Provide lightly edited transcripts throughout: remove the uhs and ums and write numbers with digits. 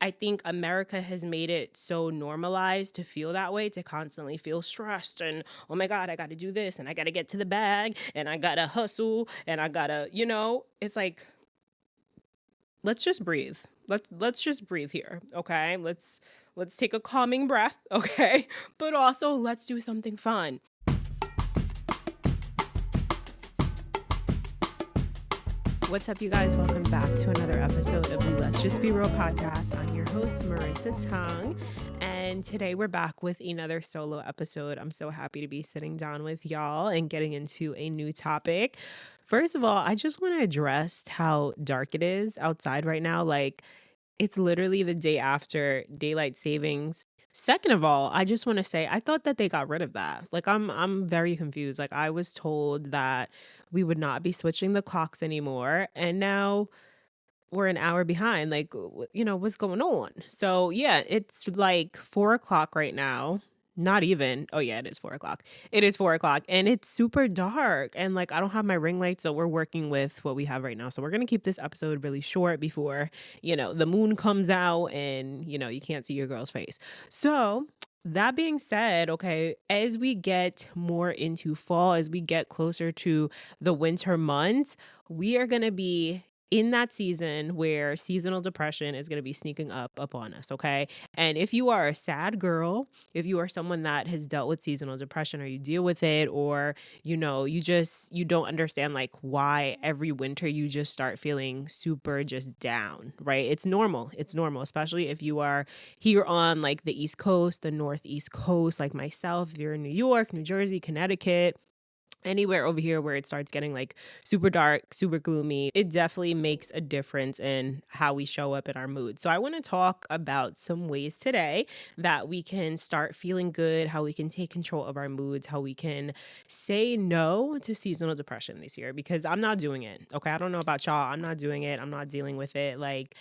I think America has made it so normalized to feel that way, to constantly feel stressed and, oh my God, I got to do this and I got to get to the bag and I got to hustle and I got to, it's like, let's just breathe. Let's just breathe here, okay? Let's take a calming breath, okay? But also let's do something fun. What's up, you guys? Welcome back to another episode of the Let's Just Be Real podcast. I'm your host, Marissa Tong, and today we're back with another solo episode. I'm so happy to be sitting down with y'all and getting into a new topic. First of all, I just want to address how dark it is outside right now. Like, it's literally the day after daylight savings. Second of all, I just want to say I thought that they got rid of that. Like I'm very confused. Like I was told that we would not be switching the clocks anymore, and now we're an hour behind. Like what's going on? So yeah, it's like 4 o'clock right now. Not even. Oh yeah, it is 4 o'clock. It is 4 o'clock and it's super dark. And like I don't have my ring light, so we're working with what we have right now. So we're gonna keep this episode really short before, the moon comes out and you can't see your girl's face. So that being said, okay, as we get more into fall, as we get closer to the winter months, we are going to be in that season where seasonal depression is going to be sneaking up upon us, okay? And if you are a sad girl, if you are someone that has dealt with seasonal depression or you deal with it, or you don't understand like why every winter you just start feeling super just down, right? It's normal, especially if you are here on like the East Coast, the Northeast Coast, like myself. If you're in New York, New Jersey, Connecticut, anywhere over here where it starts getting like super dark, super gloomy, it definitely makes a difference in how we show up in our mood. So I want to talk about some ways today that we can start feeling good, how we can take control of our moods, how we can say no to seasonal depression this year, because I'm not doing it. Okay, I don't know about y'all. I'm not doing it. I'm not dealing with it. Like,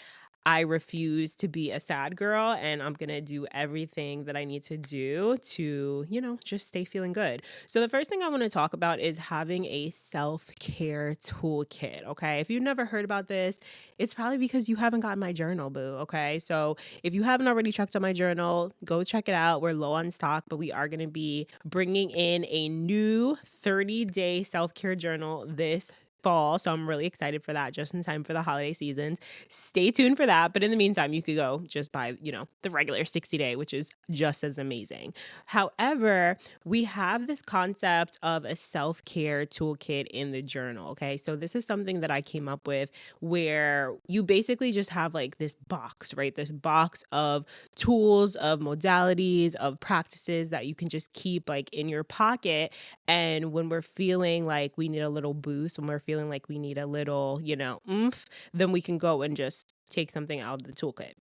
I refuse to be a sad girl, and I'm going to do everything that I need to do to, just stay feeling good. So, the first thing I want to talk about is having a self care toolkit. Okay. If you've never heard about this, it's probably because you haven't gotten my journal, boo. Okay. So, if you haven't already checked out my journal, go check it out. We're low on stock, but we are going to be bringing in a new 30-day self care journal this fall. So I'm really excited for that, just in time for the holiday seasons. Stay tuned for that. But in the meantime, you could go just buy, the regular 60-day, which is just as amazing. However, we have this concept of a self-care toolkit in the journal. Okay. So this is something that I came up with where you basically just have like this box, right? This box of tools, of modalities, of practices that you can just keep like in your pocket. And when we're feeling like we need a little boost, when we're feeling like we need a little, oomph, then we can go and just take something out of the toolkit.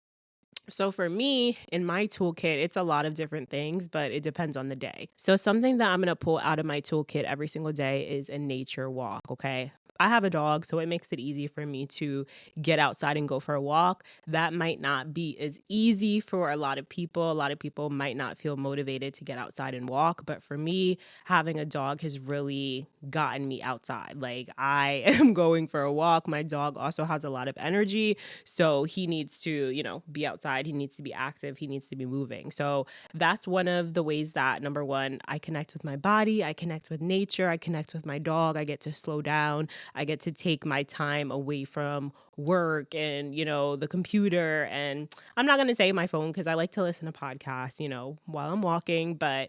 So for me, in my toolkit, it's a lot of different things, but it depends on the day. So something that I'm going to pull out of my toolkit every single day is a nature walk, okay? I have a dog, so it makes it easy for me to get outside and go for a walk. That might not be as easy for a lot of people. A lot of people might not feel motivated to get outside and walk, but for me, having a dog has really gotten me outside. Like I am going for a walk. My dog also has a lot of energy, so he needs to, be outside. He needs to be active. He needs to be moving. So that's one of the ways that, number one, I connect with my body. I connect with nature. I connect with my dog. I get to slow down. I get to take my time away from work and, the computer. And I'm not going to say my phone because I like to listen to podcasts, while I'm walking, but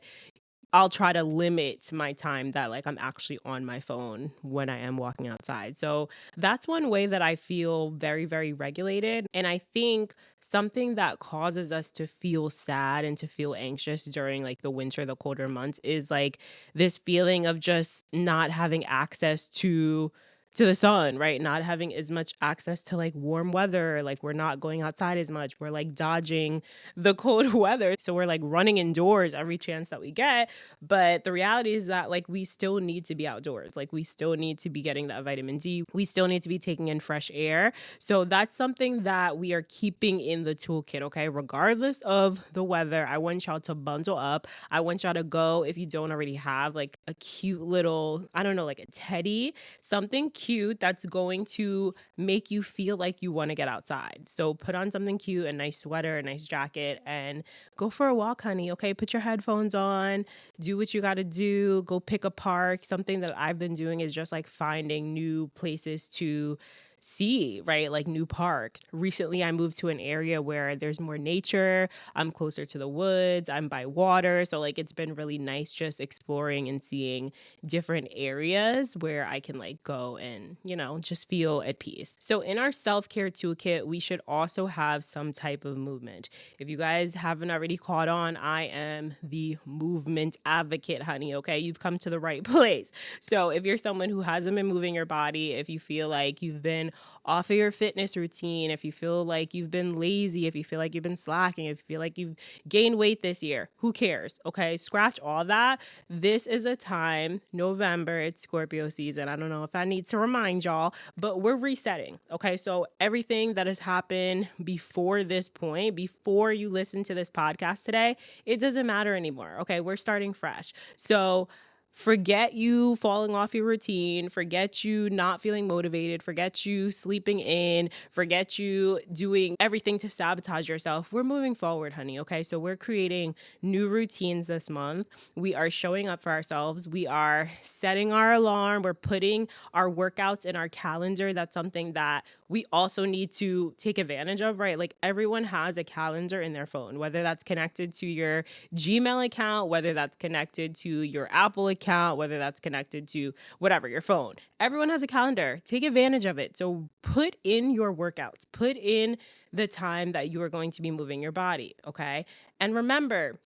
I'll try to limit my time that like I'm actually on my phone when I am walking outside. So that's one way that I feel very, very regulated. And I think something that causes us to feel sad and to feel anxious during like the winter, the colder months is like this feeling of just not having access to the sun, right? Not having as much access to like warm weather. Like we're not going outside as much. We're like dodging the cold weather. So we're like running indoors every chance that we get. But the reality is that like we still need to be outdoors. Like we still need to be getting that vitamin D. We still need to be taking in fresh air. So that's something that we are keeping in the toolkit, okay? Regardless of the weather, I want y'all to bundle up. I want y'all to go, if you don't already have like a cute little, I don't know, like a teddy, something cute that's going to make you feel like you want to get outside. So put on something cute, a nice sweater, a nice jacket, and go for a walk, honey. Okay. Put your headphones on, do what you got to do, go pick a park. Something that I've been doing is just like finding new places to see, right? Like new parks. Recently, I moved to an area where there's more nature. I'm closer to the woods, I'm by water. So, like, it's been really nice just exploring and seeing different areas where I can like go and, just feel at peace. So, in our self care toolkit, we should also have some type of movement. If you guys haven't already caught on, I am the movement advocate, honey. Okay. You've come to the right place. So, if you're someone who hasn't been moving your body, if you feel like you've been off of your fitness routine, if you feel like you've been lazy, if you feel like you've been slacking, if you feel like you've gained weight this year, who cares? Okay. Scratch all that. This is a time, November, it's Scorpio season. I don't know if I need to remind y'all, but we're resetting. Okay. So everything that has happened before this point, before you listen to this podcast today, it doesn't matter anymore. Okay. We're starting fresh. So forget you falling off your routine, forget you not feeling motivated, forget you sleeping in, forget you doing everything to sabotage yourself. We're moving forward, honey. Okay. So we're creating new routines this month. We are showing up for ourselves. We are setting our alarm. We're putting our workouts in our calendar. That's something that we also need to take advantage of, right? Like everyone has a calendar in their phone, whether that's connected to your Gmail account, whether that's connected to your Apple account, whether that's connected to whatever, your phone. Everyone has a calendar. Take advantage of it. So put in your workouts, put in the time that you are going to be moving your body, okay? And remember,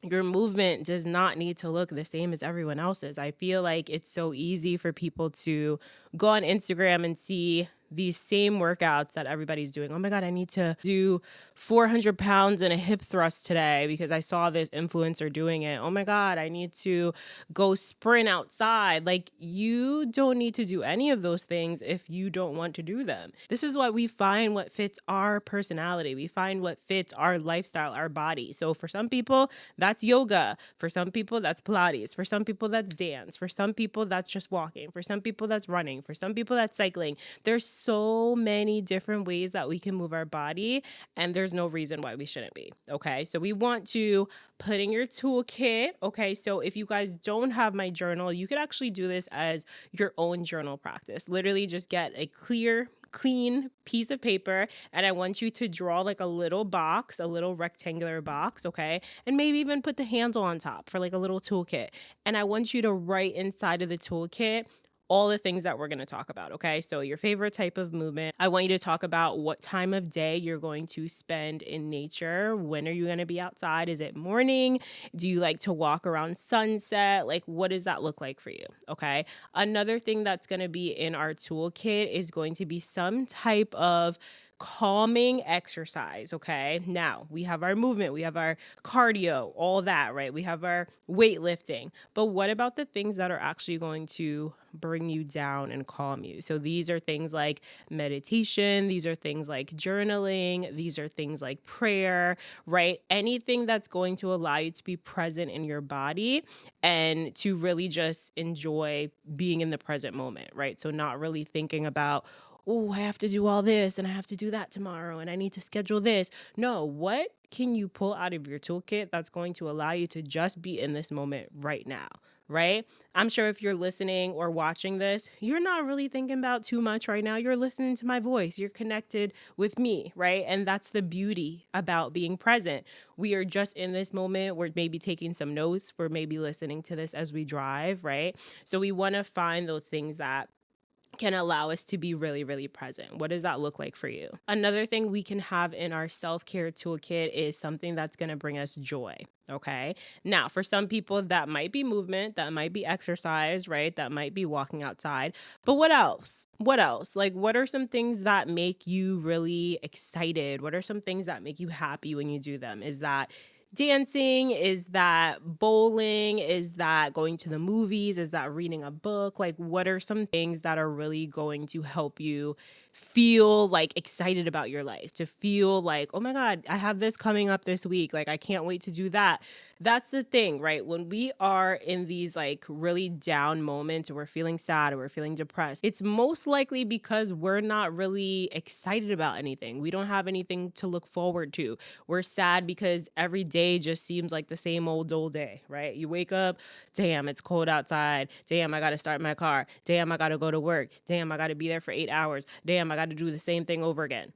your movement does not need to look the same as everyone else's. I feel like it's so easy for people to go on Instagram and see these same workouts that everybody's doing. Oh my God, I need to do 400 pounds in a hip thrust today because I saw this influencer doing it. Oh my God, I need to go sprint outside. Like, you don't need to do any of those things if you don't want to do them. This is why we find what fits our personality. We find what fits our lifestyle, our body. So for some people, that's yoga. For some people, that's Pilates. For some people, that's dance. For some people, that's just walking. For some people, that's running. For some people, that's cycling. There's so many different ways that we can move our body, and there's no reason why we shouldn't be. Okay. So we want to put in your toolkit. Okay. So if you guys don't have my journal, you could actually do this as your own journal practice. Literally just get a clean piece of paper, and I want you to draw like a little box, a little rectangular box, okay? And maybe even put the handle on top for like a little toolkit. And I want you to write inside of the toolkit all the things that we're going to talk about, okay? So your favorite type of movement. I want you to talk about what time of day you're going to spend in nature. When are you going to be outside? Is it morning? Do you like to walk around sunset? Like, what does that look like for you, okay? Another thing that's going to be in our toolkit is going to be some type of calming exercise, okay? Now, we have our movement, we have our cardio, all that, right? We have our weightlifting. But what about the things that are actually going to bring you down and calm you? So these are things like meditation, these are things like journaling, these are things like prayer, right? Anything that's going to allow you to be present in your body and to really just enjoy being in the present moment, right? So not really thinking about, oh, I have to do all this and I have to do that tomorrow and I need to schedule this. No, what can you pull out of your toolkit that's going to allow you to just be in this moment right now, right? I'm sure if you're listening or watching this, you're not really thinking about too much right now. You're listening to my voice. You're connected with me, right? And that's the beauty about being present. We are just in this moment. We're maybe taking some notes. We're maybe listening to this as we drive, right? So we want to find those things that can allow us to be really, really present. What does that look like for you? Another thing we can have in our self-care toolkit is something that's going to bring us joy. Okay. Now, for some people, that might be movement, that might be exercise, right? That might be walking outside. But what else? What else? Like, what are some things that make you really excited? What are some things that make you happy when you do them? Is that dancing? Is that bowling? Is that going to the movies? Is that reading a book? Like, what are some things that are really going to help you feel like excited about your life, to feel like, oh my God, I have this coming up this week. Like, I can't wait to do that. That's the thing, right? When we are in these like really down moments, or we're feeling sad, or we're feeling depressed, it's most likely because we're not really excited about anything. We don't have anything to look forward to. We're sad because every day just seems like the same old dull day, right? You wake up, damn, it's cold outside. Damn, I got to start my car. Damn, I got to go to work. Damn, I got to be there for 8 hours. Damn, I got to do the same thing over again.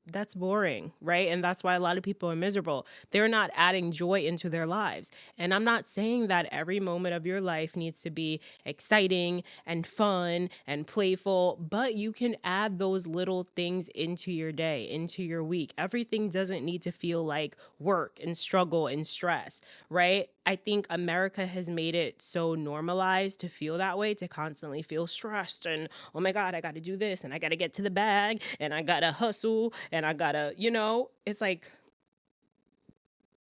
That's boring, right? And that's why a lot of people are miserable. They're not adding joy into their lives. And I'm not saying that every moment of your life needs to be exciting and fun and playful, but you can add those little things into your day, into your week. Everything doesn't need to feel like work and struggle and stress, right? I think America has made it so normalized to feel that way, to constantly feel stressed and, oh my God, I got to do this and I got to get to the bag and I got to hustle and I got to, it's like,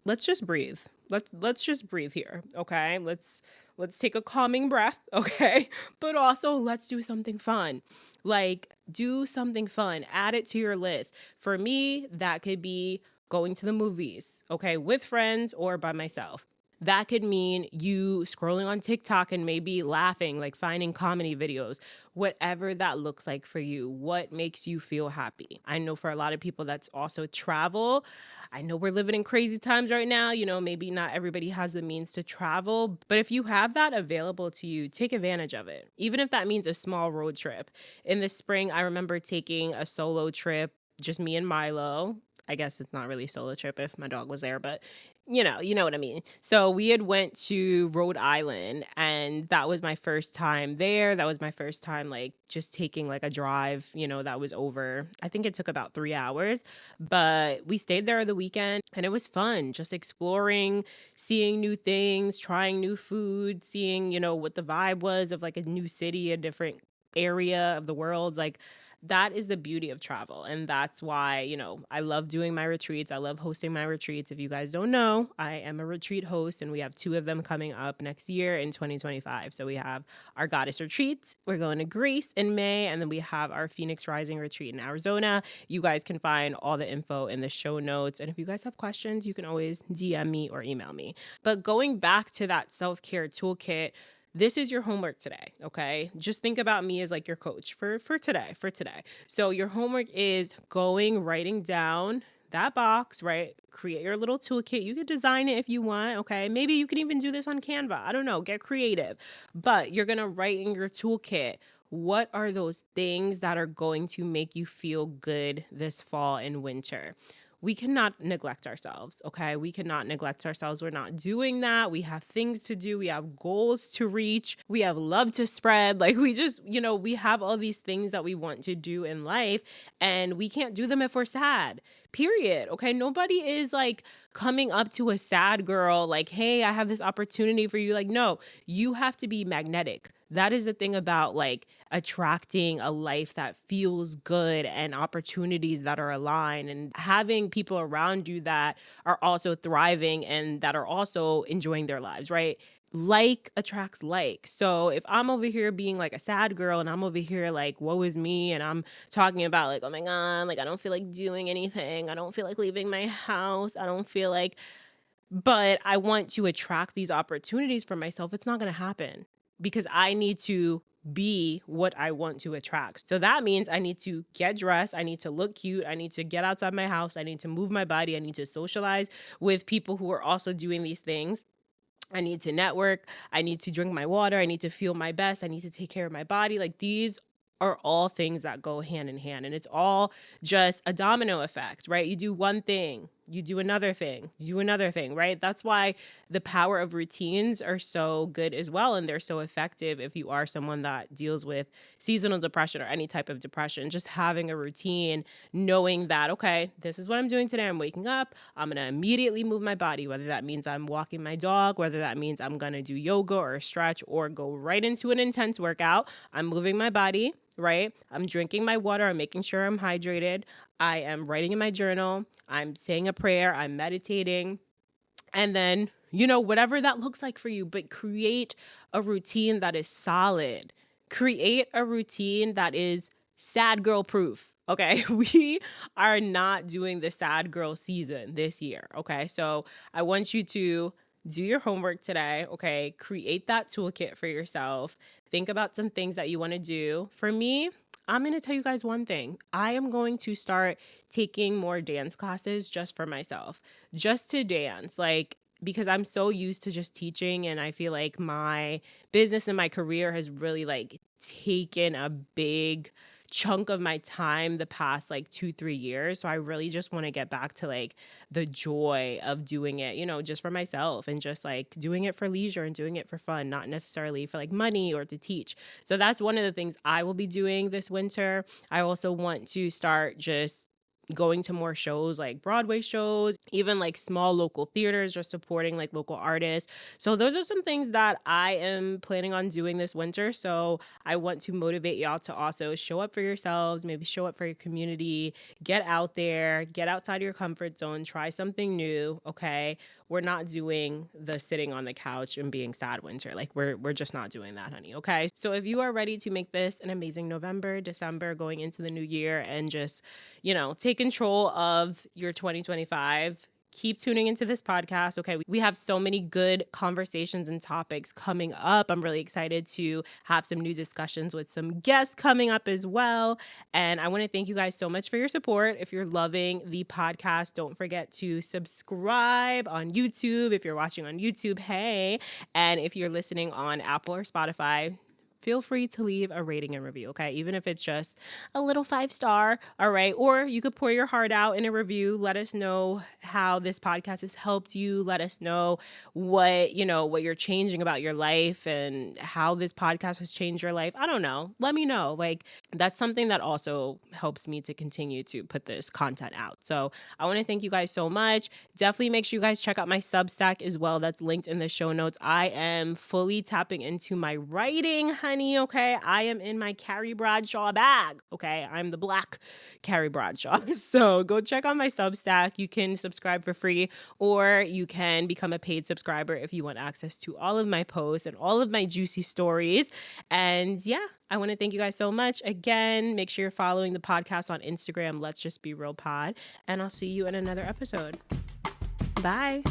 let's just breathe. Let's just breathe here, okay? Let's take a calming breath, okay? But also let's do something fun. Like, do something fun. Add it to your list. For me, that could be going to the movies, okay, with friends or by myself. That could mean you scrolling on TikTok and maybe laughing, like finding comedy videos, whatever that looks like for you. What makes you feel happy? I know for a lot of people that's also travel. I know we're living in crazy times right now. Maybe not everybody has the means to travel, but if you have that available to you, take advantage of it. Even if that means a small road trip. In the spring, I remember taking a solo trip, just me and Milo. I guess it's not really a solo trip if my dog was there, but you know what I mean. So we had went to Rhode Island, and that was my first time there. That was my first time like just taking like a drive, that was over. I think it took about 3 hours, but we stayed there the weekend and it was fun, just exploring, seeing new things, trying new food, seeing, what the vibe was of like a new city, a different area of the world. Like, that is the beauty of travel. And that's why, I love doing my retreats. I love hosting my retreats. If you guys don't know, I am a retreat host, and we have 2 of them coming up next year in 2025. So we have our goddess retreats. We're going to Greece in May, and then we have our Phoenix Rising retreat in Arizona. You guys can find all the info in the show notes. And if you guys have questions, you can always DM me or email me. But going back to that self-care toolkit, this is your homework today, okay? Just think about me as like your coach for today. So your homework is writing down that box, right? Create your little toolkit. You could design it if you want, okay? Maybe you can even do this on Canva. I don't know, get creative. But you're going to write in your toolkit, what are those things that are going to make you feel good this fall and winter? We cannot neglect ourselves, okay? We cannot neglect ourselves. We're not doing that. We have things to do. We have goals to reach. We have love to spread. Like, we just, we have all these things that we want to do in life, and we can't do them if we're sad. Period. Okay? Nobody is like coming up to a sad girl like, "Hey, I have this opportunity for you." Like, no, you have to be magnetic. That is the thing about like attracting a life that feels good and opportunities that are aligned, and having people around you that are also thriving and that are also enjoying their lives, right? Like attracts like. So if I'm over here being like a sad girl, and I'm over here like, woe is me, and I'm talking about like, oh my God, like I don't feel like doing anything. I don't feel like leaving my house. I don't feel like, but I want to attract these opportunities for myself, it's not going to happen, because I need to be what I want to attract. So that means I need to get dressed. I need to look cute. I need to get outside my house. I need to move my body. I need to socialize with people who are also doing these things. I need to network. I need to drink my water. I need to feel my best. I need to take care of my body. Like, these are all things that go hand in hand. And it's all just a domino effect, right? You do one thing, you do another thing, you do another thing, right? That's why the power of routines are so good as well. And they're so effective if you are someone that deals with seasonal depression or any type of depression. Just having a routine, knowing that, okay, this is what I'm doing today. I'm waking up. I'm going to immediately move my body, whether that means I'm walking my dog, whether that means I'm going to do yoga or a stretch or go right into an intense workout. I'm moving my body, right? I'm drinking my water. I'm making sure I'm hydrated. I am writing in my journal. I'm saying a prayer. I'm meditating. And then, whatever that looks like for you, but create a routine that is solid. Create a routine that is sad girl proof. Okay. We are not doing the sad girl season this year. Okay. So I want you to do your homework today. Okay. Create that toolkit for yourself. Think about some things that you want to do. For me, I'm going to tell you guys one thing. I am going to start taking more dance classes just for myself, just to dance. Like, because I'm so used to just teaching, and I feel like my business and my career has really like taken a big chunk of my time the past like 2-3 years. So I really just want to get back to like the joy of doing it, just for myself, and just like doing it for leisure and doing it for fun, not necessarily for like money or to teach. So that's one of the things I will be doing this winter. I also want to start just going to more shows, like Broadway shows, even like small local theaters, just supporting like local artists. So those are some things that I am planning on doing this winter. So I want to motivate y'all to also show up for yourselves, maybe show up for your community, get out there, get outside your comfort zone, try something new. Okay. We're not doing the sitting on the couch and being sad winter. Like we're just not doing that, honey. Okay. So if you are ready to make this an amazing November, December, going into the new year, and just, take control of your 2025, keep tuning into this podcast. Okay. We have so many good conversations and topics coming up. I'm really excited to have some new discussions with some guests coming up as well. And I want to thank you guys so much for your support. If you're loving the podcast, don't forget to subscribe on YouTube. If you're watching on YouTube, hey. And if you're listening on Apple or Spotify, feel free to leave a rating and review, okay? Even if it's just a little 5-star, all right? Or you could pour your heart out in a review. Let us know how this podcast has helped you. Let us know what you're changing about your life and how this podcast has changed your life. I don't know. Let me know. Like, that's something that also helps me to continue to put this content out. So I want to thank you guys so much. Definitely make sure you guys check out my Substack as well. That's linked in the show notes. I am fully tapping into my writing, honey, okay? I am in my Carrie Bradshaw bag, okay? I'm the Black Carrie Bradshaw. So go check out my Substack. You can subscribe for free, or you can become a paid subscriber if you want access to all of my posts and all of my juicy stories. And yeah, I want to thank you guys so much. Again, make sure you're following the podcast on Instagram, Let's Just Be Real Pod, and I'll see you in another episode. Bye.